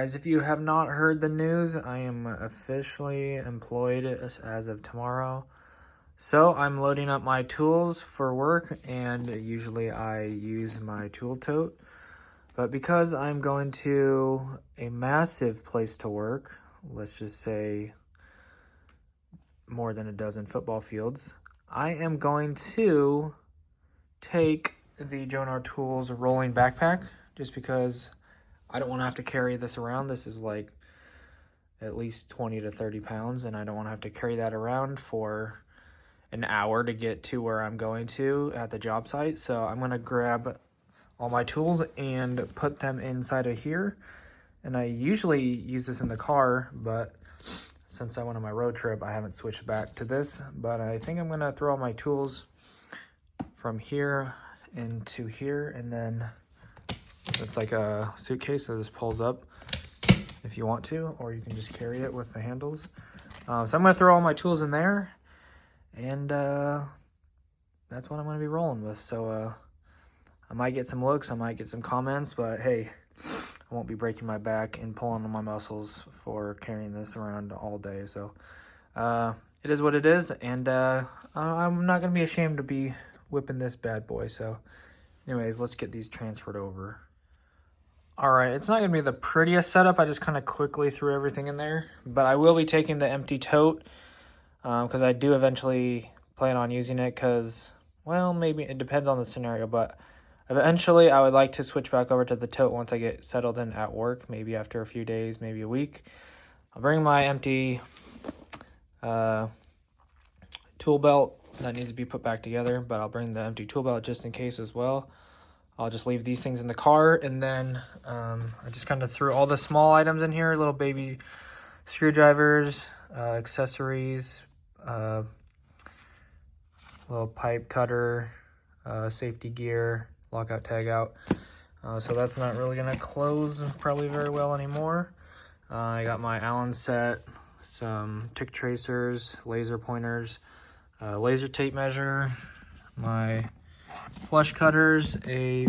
Guys, if you have not heard the news, I am officially employed as of tomorrow. So I'm loading up my tools for work, and usually I use my tool tote. But because I'm going to a massive place to work, let's just say more than a dozen football fields, I am going to take the Jonar Tools rolling backpack just because I don't want to have to carry this around. This is like at least 20 to 30 pounds, and I don't want to have to carry that around for an hour to get to where I'm going to at the job site. So I'm going to grab all my tools and put them inside of here. And I usually use this in the car, but since I went on my road trip, I haven't switched back to this. But I think I'm going to throw all my tools from here into here, and then it's like a suitcase that just pulls up if you want to, or you can just carry it with the handles. So I'm going to throw all my tools in there, and that's what I'm going to be rolling with. So I might get some looks, I might get some comments, but hey, I won't be breaking my back and pulling on my muscles for carrying this around all day. So it is what it is, and I'm not going to be ashamed to be whipping this bad boy. So anyways, let's get these transferred over. All right, it's not going to be the prettiest setup. I just kind of quickly threw everything in there, but I will be taking the empty tote because I do eventually plan on using it because, well, maybe it depends on the scenario, but eventually I would like to switch back over to the tote once I get settled in at work, maybe after a few days, maybe a week. I'll bring my empty tool belt that needs to be put back together, but I'll bring the empty tool belt just in case as well. I'll just leave these things in the car, and then I just kind of threw all the small items in here, little baby screwdrivers, accessories, little pipe cutter, safety gear, lockout, tag out. So that's not really gonna close probably very well anymore. I got my Allen set, some tick tracers, laser pointers, laser tape measure, my flush cutters, a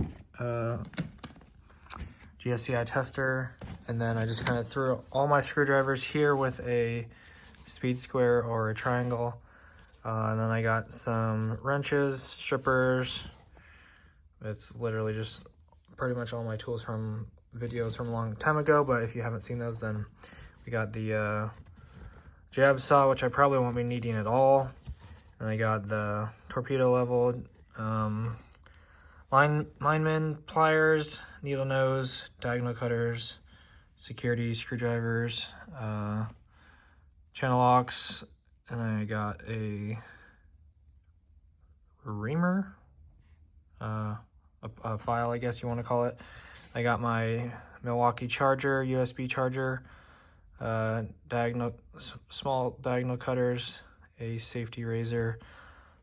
GSCI tester, and then I just kind of threw all my screwdrivers here with a speed square or a triangle. And then I got some wrenches, strippers. It's literally just pretty much all my tools from videos from a long time ago, but if you haven't seen those, then we got the jab saw, which I probably won't be needing at all. And I got the torpedo level, lineman pliers, needle nose, diagonal cutters, security screwdrivers, channel locks, and I got a reamer, a file, I guess you want to call it. I got my Milwaukee charger, USB charger, small diagonal cutters, a safety razor,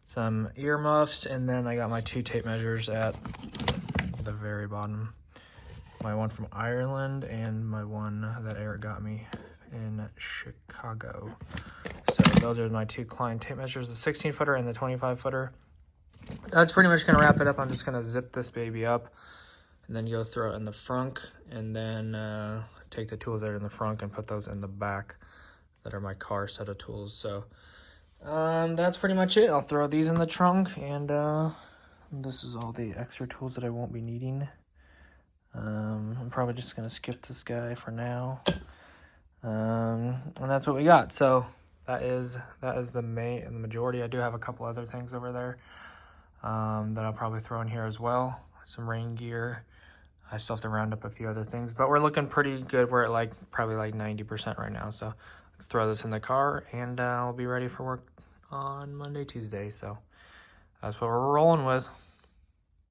some earmuffs, and then I got my 2 tape measures at the very bottom. My one from Ireland and my one that Eric got me in Chicago. So those are my 2 Klein tape measures, the 16-footer and the 25-footer. That's pretty much gonna wrap it up. I'm just gonna zip this baby up and then go throw it in the front, and then take the tools that are in the front and put those in the back that are my car set of tools. So that's pretty much it. I'll throw these in the trunk, and this is all the extra tools that I won't be needing. I'm probably just gonna skip this guy for now, and that's what we got. So that is the majority. I do have a couple other things over there that I'll probably throw in here as well. Some rain gear. I still have to round up a few other things, but we're looking pretty good. We're at probably 90% right now. So throw this in the car, and I'll be ready for work on Monday, Tuesday. So that's what we're rolling with.